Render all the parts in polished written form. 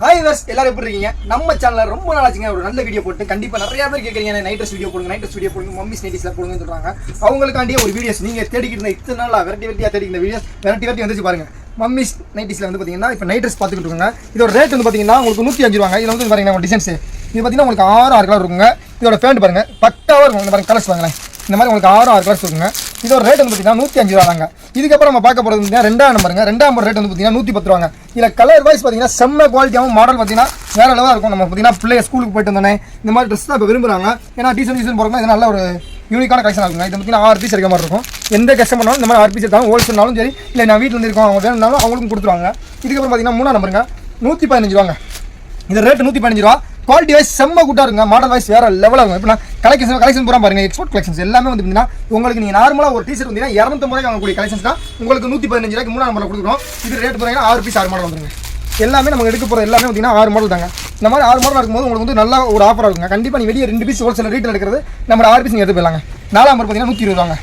Hi verse எல்லாரும் எப்படி இருக்கீங்க? நம்ம சேனல்ல ரொம்ப நாளாச்சுங்க ஒரு நல்ல வீடியோ போட்டு கண்டிப்பா நிறைய பேர் கேட்குறீங்க நைட் ட்ரெஸ் வீடியோ போடுங்க மம்மிஸ் நைட்டிஸ்ல போடுங்கன்னு சொல்றாங்க. அவங்களுக்காண்டியே ஒரு வீடியோஸ் நீங்க தேடிக்கிட்டு இருந்த இத்தனை நாளா வெரைட்டியா தேடிக்கிற வீடியோஸ் வெரைட்டி வந்துச்சு பாருங்க. மம்மிஸ் நைட்டிஸ்ல வந்து பாத்தீங்கன்னா இப்போ நைட் ட்ரெஸ் பார்த்துக்கிட்டு இருக்காங்க. இதோட ரேட் வந்து பாத்தீங்கன்னா உங்களுக்கு 105 ரூபாங்க. இதுல வந்து பாருங்க டிசைன்ஸ் இது பாத்தீங்கன்னா உங்களுக்கு 6 கலர் இருக்குங்க. இதோட பேண்ட் பாருங்க பக்காவா இருக்கும். இந்த பாருங்க கலர்ஸ் பாருங்களேன். இந்த மாதிரி உங்களுக்கு 6 கலர்ஸ் இருக்குங்க. இதோட ரேட் வந்து பார்த்தீங்கன்னா 105 ரூபா தாங்க. இதுக்கப்புறம் நம்ம பார்க்க போகிறது பார்த்தீங்கன்னா ரெண்டாம் நம்பருங்க. ரெண்டாம் நம்பர் ரேட் வந்து பார்த்தீங்கன்னா 110 ரூபாங்க. இதில் கலர் வைஸ் பார்த்தீங்கன்னா செம்ம குவாலிட்டியாகவும் மாடல் பார்த்தீங்கன்னா வேற லெவலாக இருக்கும். நம்ம பார்த்தீங்கன்னா பிள்ளைய ஸ்கூலுக்கு போயிட்டு வந்தோன்னே இந்த மாதிரி ட்ரெஸ் தான் இப்போ விரும்புகிறாங்க. ஏன்னா டீசன் போகிறோம்னா இது நல்ல ஒரு யூனிக்கான கலெக்ஷன் இருக்குங்க. இது பார்த்தீங்கன்னா 6 பீஸ் இருக்க மாதிரி இருக்கும். எந்த கஸ்டமர்னாலும் இந்த மாதிரி 6 பீஸ் எடுத்தாலும் ஹோல்சேல்னாலும் சரி இல்லை நான் வீட்டில் வந்து இருக்கோம் அவங்க வேணும்னாலும் அவங்களுக்கும் கொடுத்துருவாங்க. இதுக்கப்புறம் பார்த்தீங்கன்னா 3ஆம் நம்பருங்க 115 ரூபாங்க. இந்த ரேட் 115 ரூபா. குவாலிட்டி வைஸ் செம்ம கூட்டா இருக்குங்க. மாடல் வைஸ் வேற லெவலாக இருக்கும். இப்போ நான் கலெக்ஷன் பூரா பாருங்க. எக்ஸ்போர்ட் கலெக்ஷன்ஸ் எல்லாமே வந்து பார்த்தீங்கன்னா உங்களுக்கு நீங்கள் நார்மலாக ஒரு டீஷர்ட் வந்தீங்கன்னா 250 ரூபாய்க்கு வாங்கக்கூடிய கலெக்ஷன்ஸ் தான் உங்களுக்கு 115 ரூபாய்க்கு 3ஆம் நம்பரில் கொடுக்குறோம். இது ரேட் பார்த்தீங்கன்னா 6 பீஸ் 6 மாடல் வந்துருங்க. எல்லாமே நம்ம எடுக்க போகிற எல்லாமே பார்த்தீங்கன்னா 6 மாடல் தாங்க. இந்த மாதிரி 6 மாடல் இருக்கும்போது உங்களுக்கு வந்து நல்ல ஒரு ஆஃபராக இருக்குங்க. கண்டிப்பாக நீ வெளியே 2 பீஸ் ஹோல்சேல் ரேட்டில் எடுக்கிறது நம்ம 6 பீஸ் நீங்கள் எடுத்து போயிடலாங்க. 4ஆம் நம்பர் பார்த்தீங்கன்னா 120 ரூபாங்க.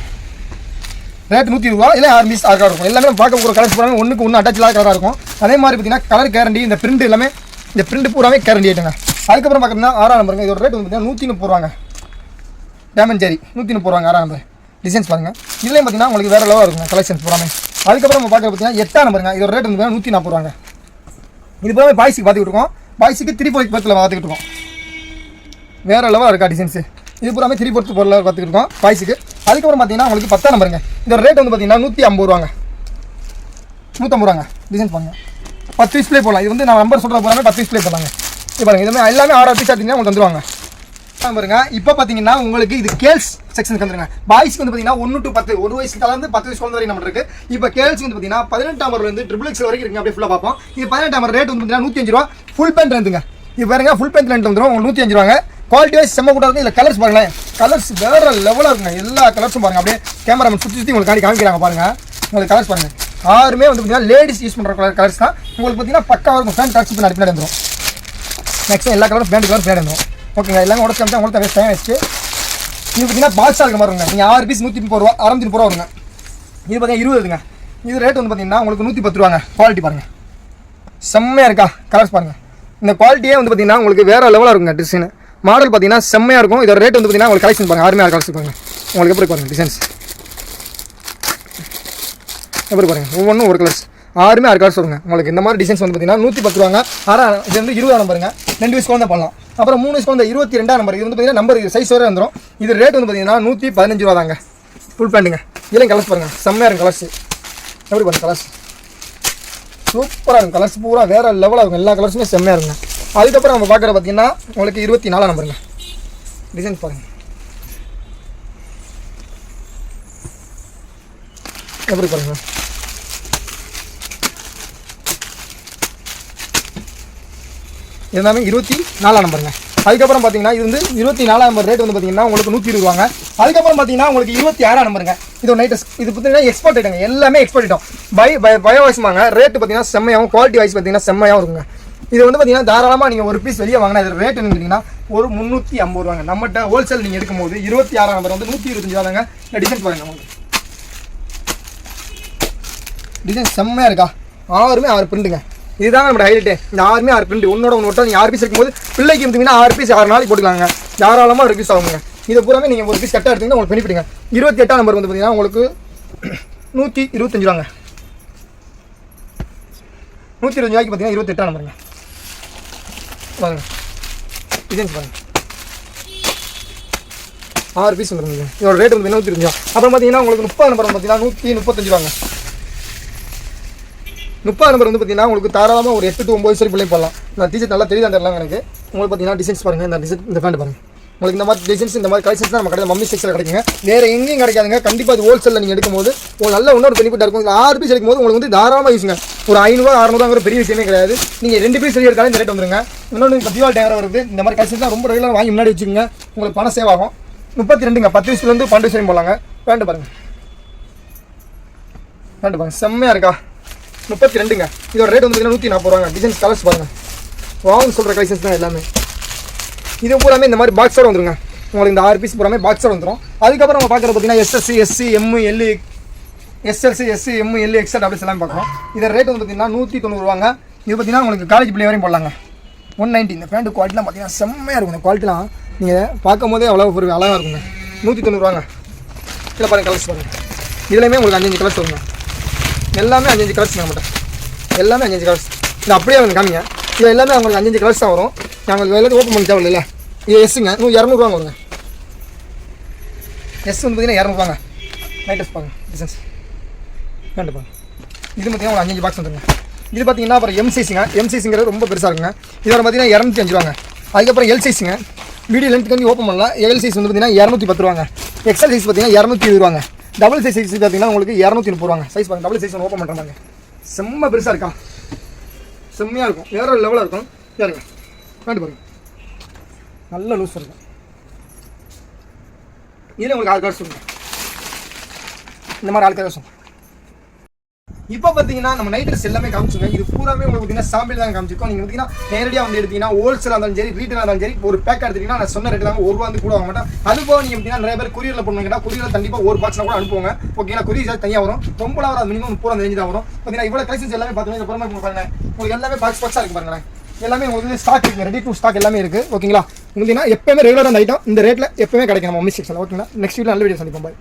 ரேட் 120 ரூபா. இல்லை 6 பீஸ் 6 இருக்கும். எல்லாமே பார்க்க போகிற கலர்ஸ் போகிறாங்க. ஒன்றுக்கு ஒன்று அட்டாச் கலராக இருக்கும். அதே மாதிரி பார்த்தீங்கன்னா கலர் கேரண்டி இந்த பிரிண்ட் எல்லாமே இந்த பிரிண்ட் பூராவே கேரண்டி ஆகிட்டுங்க. அதுக்கப்புறம் பார்க்குறதுனா 6ஆம் நம்பருங்க. இதோட ரேட் வந்து பார்த்தீங்கன்னா 130 ரூபாங்க. டேமன் ஜெரி 130 ரூபாங்க. 6ஆம் நம்பர் டிசைன்ஸ் பாருங்கள். இதுலேயும் பார்த்தீங்கன்னா உங்களுக்கு வேறு லெவலாக இருக்குங்க கலெக்ஷன்ஸ் பூராமே. அதுக்கப்புறம் நம்ம பார்க்குறது பார்த்தீங்கன்னா 8ஆம் நம்பருங்க. இதோட ரேட் வந்து 140 ரூபாங்க. இது பூராமே பாய்ஸுக்கு பார்த்துக்கிட்டு இருக்கோம். பாய்ஸுக்கு 3/4 பத்தில் பார்த்துக்கிட்டு இருக்கோம். வேறு லெவலாக இருக்கா டிசைன்ஸு. இது பூராமே 3/4 பொருளாக பார்த்துக்கிட்டு இருக்கோம் பாய்ஸுக்கு. அதுக்கப்புறம் பார்த்தீங்கன்னா உங்களுக்கு 10ஆம் நம்பருங்க. இதோட ரேட் வந்து பார்த்தீங்கன்னா 150 ரூபாங்க. 150 ரூபாங்க. டிசைன்ஸ் பாருங்கள் 10 பீஸ் ப்ளே போடலாம். இது வந்து நான் நம்பர் சொல்கிற போகிறாங்க 10 பீஸ் ப்ளே போடலாங்க. இது பாருங்கள் இதுமாதிரி எல்லாமே 6 பீஸ் பார்த்தீங்கன்னா உங்களுக்கு வந்துருவாங்க பாருங்க. இப்போ பார்த்தீங்கன்னா உங்களுக்கு இது கேர்ள்ஸ் செக்ஷனுக்கு வந்துருங்க. பாய்ஸ்க்கு வந்து பார்த்தீங்கன்னா 1 to 10 1 வயசு கலந்து 10 வயசு குழந்தை வரைக்கும் நம்ம இருக்கு. இப்போ கேர்ள்ஸ்க்கு வந்து பார்த்தீங்கன்னா 18ஆம் நம்பர் வந்து XXL வரைக்கும் இருக்குங்க. அப்படியே ஃபுல்லாக பார்ப்போம். இது 18ஆம் நம்பர் ரேட் வந்து பார்த்தீங்கன்னா 105 ரூபா. ஃபுல் பேண்ட் ரெண்டுங்க. இது பாருங்க ஃபுல் பேண்ட் ரெண்டு வந்துடும் உங்களுக்கு 105 ரூபாங்க. குவாலிட்டி வைஸ் செம்ம கூட்டம் இருக்கும். இல்லை கலர்ஸ் பாருங்களேன். கலர்ஸ் வேற லெவலாக இருக்குங்க. எல்லா கலர்ஸும் பாருங்க. அப்படியே கேமராமேன் சுற்றி உங்களுக்கு காமிக்கிறாங்க பாருங்க. உங்களுக்கு கலர்ஸ் பாருங்க. 6மே வந்து பார்த்தீங்கன்னா லேடிஸ் யூஸ் பண்ணுற கலர்ஸ் தான். உங்களுக்கு பார்த்தீங்கன்னா பக்காவாக இருக்கும். ஃபேன் கலர்ஸ் இப்போ பின்னாடி வந்துடும். மேக்ஸிமம் எல்லா கலரும் பேண்ட் கலர் பின்னாடி வந்துடும். ஓகேங்க எல்லாமே உடச்சு காமிச்சா உங்களுக்கு வேஸ்ட் டைம் வேஸ்ட்டு. இது பார்த்தீங்கன்னா பாக்ஸாக இருக்க மாதிரி வருங்க. நீங்கள் 6 பீஸ் 130 ரூபா 630 ரூபா வருங்க. இது பார்த்தீங்கன்னா 20 இருக்குங்க. இது ரேட் வந்து பார்த்தீங்கன்னா உங்களுக்கு 110 ரூபாங்க. குவாலிட்டி பாருங்கள் செம்மையாக இருக்கா. கலர்ஸ் பாருங்கள். இந்த குவாலிட்டியே வந்து பார்த்தீங்கன்னா உங்களுக்கு வேறு லெவலாக இருக்குங்க. டிசைன் மாடல் பார்த்தீங்கன்னா செம்மையாக இருக்கும். இதோட ரேட் வந்து பார்த்தீங்கன்னா உங்களுக்கு கலெக்ஷன் பாருங்கள். 6 கலர்ஸ் பாருங்கள். உங்களுக்கு எப்படி பாருங்கள் டிசைன்ஸ் எப்படி பாருங்கள். ஒவ்வொன்றும் ஒரு கலர்ஸ் 6 கலர்ஸ் வருங்க. உங்களுக்கு இந்த மாதிரி டிசைன்ஸ் வந்து பார்த்தீங்கன்னா 110 ரூபாங்க. இது வந்து 20ஆம் நம்பருங்க. 2 வயசு குழந்தை பண்ணலாம். அப்புறம் 3 வயசு குழந்தை 22ஆம் நம்பர். இது வந்து பார்த்தீங்கன்னா நம்பர் சைஸ் வரை வந்துடும். இது ரேட் வந்து பார்த்தீங்கன்னா 115 ரூபா தாங்க. ஃபுல் பேண்ட்டுங்க. இதுலையும் கலர்ஸ் பாருங்கள் செம்மையாக இருக்கும். கலர்ஸ் எப்படி பாருங்கள். கலர்ஸ் சூப்பராக இருக்கும். கலர்ஸ் பூரா வேறு லெவலாக இருக்கும். எல்லா கலர்ஸுமே செம்மையாக இருக்குங்க. அதுக்கப்புறம் நம்ம பார்க்குறது பார்த்தீங்கன்னா உங்களுக்கு 24ஆம் நம்பருங்க. டிசைன்ஸ் பாருங்கள் எப்படி பாருங்கள். எல்லாமே 24ஆம் நம்பருங்க. அதுக்கப்புறம் பார்த்தீங்கன்னா இது வந்து 24ஆம் நம்பர் ரேட் வந்து பார்த்தீங்கன்னா உங்களுக்கு 120 ரூபாங்க. அதுக்கப்புறம் பார்த்தீங்கன்னா உங்களுக்கு 26ஆம் நம்பருங்க. இது நைட்டஸ் இது பார்த்தீங்கன்னா எக்ஸ்போர்ட் ஐட்டங்க. எல்லாமே எக்ஸ்போர்ட் ஐட்டம் பயோ வைஸ்மாங்க. ரேட்டு பார்த்தீங்கன்னா செம்மையாகவும் குவாலிட்டி வைஸ் பார்த்தீங்கன்னா செம்மையாகவும் இருக்குங்க. இது வந்து பார்த்தீங்கன்னா தாராளமாக நீங்கள் ஒரு பீஸ் வெளியே வாங்கினா இது ரேட் என்னன்னு ஒரு 350 ரூபாங்க. நம்மகிட்ட ஹோல்சேல் நீங்கள் எடுக்கும்போது 26ஆம் நம்பர் வந்து 125 ரூபாங்க. இந்த டிசைன் பாருங்க. உங்களுக்கு டிசைன் செம்மையாக இருக்கா. 6 பிரிண்டுங்க. இதுதான் நம்ம ஹைலைட்டு. இந்த 6 பிரிண்ட் ஒன்னோட ஒன்று ஒட்டா நீங்கள் 6 பீஸ் இருக்கும்போது பிள்ளைக்கு இருந்தீங்கன்னா 6 பீஸ் 6 நாளைக்கு போட்டுக்கலாங்க. தாராளமாக ஒரு பீஸ் ஆகுங்க. இதை பூராமே நீங்கள் ஒரு பீஸ் கரெக்டாக எடுத்தீங்கன்னா உங்களுக்கு பெனிஃபிட்டுங்க. 28ஆம் நம்பர் வந்து பார்த்தீங்கன்னா உங்களுக்கு 125 ரூபாங்க. 120 ரூபாய்க்கு பார்த்தீங்கன்னா 28ஆம் நம்பருங்க. பாருங்க டிசைன்ஸ் பாருங்கள். 6 பீஸ் வந்துருங்க. இதோட ரேட் வந்து 125 ரூபா. அப்புறம் பார்த்தீங்கன்னா உங்களுக்கு 30ஆம் நம்பர் பார்த்தீங்கன்னா 135 ரூபாங்க. 30ஆம் நம்பர் வந்து பார்த்தீங்கன்னா உங்களுக்கு தாராளமாக ஒரு 8 to 9 வயசு பிள்ளை போடலாம். நான் டிசைன் நல்லா தெரியுதா தெரியலாம் எனக்கு. உங்களுக்கு பார்த்தீங்கன்னா டிசைன்ஸ் பாருங்கள். இந்த டிசைன் இந்த பேண்ட் பாருங்கள். உங்களுக்கு இந்த மாதிரி டிசைன்ஸ் இந்த மாதிரி கலெக்ஷன்ஸ் தான் நம்ம கடையில் மம்மி செக்ஷனில் கிடைக்குங்க. வேறு எங்கேயும் கிடைக்காதுங்க. கண்டிப்பாக இது ஹோல்சேலில் நீங்கள் எடுக்கும்போது ஒரு நல்ல இன்னொரு பெனிஃபிட்டாக இருக்கும். இந்த 6 பீஸ் எடுக்கும்போது உங்களுக்கு வந்து தாராளமாக யூஸுங்க. ஒரு 500 600 பெரிய விஷயமே கிடையாது. நீங்கள் 2 பீஸ் எடுத்தாலும் இந்த ரேட் வந்துருங்க. இன்னொன்று இப்போ தீபாவளி டைம் வருது. இந்த மாதிரி கலெக்ஷன்ஸ் தான் ரொம்ப ரெகுலராக வாங்கி முன்னாடி வச்சுக்கோங்க. உங்களுக்கு பணம் சேவ் ஆகும். 32ங்க 10 வயசுலேருந்து 12 வயசு போடலாங்க. பேண்ட் பாருங்கள். பேண்ட் பாருங்கள் செம்மையாக இருக்கா. 32ங்க. இதோட ரேட் வந்து 140 ரூபாங்க. டிசைன்ஸ் கலர்ஸ் பாருங்கள். வாங்க சொல்கிற கலெக்ஷன்ஸ் தான் எல்லாமே. இது பூராமே இந்த மாதிரி பாக்ஸோட வந்துருங்க. உங்களுக்கு இந்த 6 பீஸ் பூராமே பாக்ஸோட வந்துடும். அதுக்கப்புறம் நம்ம பார்க்குறது பார்த்தீங்கன்னா SSC SC M L SLC SC M L XL அப்படி எல்லாம் பார்க்குறோம். இதோட ரேட் வந்து பார்த்தீங்கன்னா 190 ரூபாங்க. இது பார்த்தீங்கன்னா உங்களுக்கு காலேஜ் பிள்ளை வரையும் போடலாங்க. 190. இந்த பேண்ட் குவாலிட்டிலாம் பார்த்தீங்கன்னா செம்மையாக இருக்கும். இந்த குவாலிட்டிலாம் நீங்கள் பார்க்கும் போதே அவ்வளோ ஒரு அழகாக இருக்குங்க. 190 ரூபாங்க. இதில் பாருங்கள் கலர்ஸ் பாருங்கள். இதுலேயுமே உங்களுக்கு 5 கலர்ஸ் வருங்க. எல்லாமே 5 கலர்ஸ் நம்மகிட்ட. எல்லாமே 5 கலர்ஸ். இது அப்படியே வந்து காமிங்க. இது எல்லாமே உங்களுக்கு 5 கலர்ஸ் தான் வரும். நாங்கள் எல்லாத்தையும் ஓப்பன் பண்ணி தேவையில்ல. இது எஸ்ஸுங்க. 200 வருங்க. எஸ் வந்து பார்த்தீங்கன்னா 200 நைட் ட்ரெஸ் பாருங்க டிசைன்ஸ் பேண்ட் பாருங்க. இது பார்த்தீங்கன்னா ஒரு 5 பாக்ஸ் வந்துருங்க. இது பார்த்தீங்கன்னா அப்புறம் எம் சைஸுங்க. எம் சைஸுங்கிறது ரொம்ப பெருசாக இருக்குங்க. இதோட பார்த்தீங்கன்னா 205 ரூபாங்க. அதுக்கப்புறம் எல் சைஸுங்க. வீடியோ லென்த்துக்கு வந்து ஓப்பன் பண்ணலாம். எல் சைஸ் வந்து பார்த்தீங்கன்னா 210 ரூபாங்க. எக்ஸல் சைஸ் பார்த்தீங்கன்னா 220 ரூபாங்க. டபுள் சைஸ் பார்த்தீங்கன்னா உங்களுக்கு 230 ரூபாங்க. சைஸ் பாருங்க. டபுள் சைஸ் ஓப்பன் பண்ணுறாங்க. செம்ம பெருசாக இருக்கா, செம்மையாக இருக்கும். வேற ஒரு லெவலாக இருக்கும். பாருங்க பேண்ட் பாருங்க, நல்ல லூஸ் இருக்கும். இதில் உங்களுக்கு 6 கலர்ஸ் இருக்கும். இந்த மாதிரி 6 கலர்ஸ். இப்போ பார்த்தீங்கன்னா நம்ம நைட் ட்ரெஸ் எல்லாமே காமிச்சுங்க. இது பூராமே உங்களுக்கு பார்த்தீங்கன்னா சாம்பிள் தான் காமிச்சிருக்கோம். நீங்கள் பார்த்தீங்கன்னா நேரடியாக வந்து எடுத்தீங்கன்னா ஹோல்சேலாக இருந்தாலும் சரி, ரீட்டெயிலாக இருந்தாலும் சரி, ஒரு பேக் எடுத்தீங்கன்னா நான் சொன்ன ரேட்டு தாங்க. 1 ரூபா வந்து கூட வாங்க மாட்டேன். அதுபோக நீங்கள் பார்த்தீங்கன்னா நிறைய பேர் கொரியரில் பண்ணுவாங்கன்னா கொரியரில் கண்டிப்பாக ஒரு பாக்ஸ்னா கூட அனுப்புவாங்க. ஓகேங்களா, கொரியர் சார்ஜ் தனியாக வரும். ரொம்ப வராது, மினிமம் 30 ரேஞ்சு தான் வரும். பார்த்தீங்கன்னா இவ்வளோ கலெக்ஷன்ஸ் எல்லாமே பார்த்தீங்கன்னா அப்புறமா பாருங்க, உங்களுக்கு எல்லாமே பாக்ஸாக இருக்கு பாருங்களேன். எல்லாமே உங்களுக்கு ஸ்டாக் இருக்குது, ரெடி டு ஸ்டாக் எல்லாமே இருக்குது. ஓகேங்களா, பார்த்தீங்கன்னா எப்பவுமே ரெகுலராக அந்த ஐட்டம் இந்த ரேட்டில் எப்பவுமே கிடைக்கும் நம்ம மம்மி செக்ஷனில். ஓகேங்களா, நெக்ஸ்ட் வீடியோ நல்ல வீடியோ சந்திப்போம். பாய்.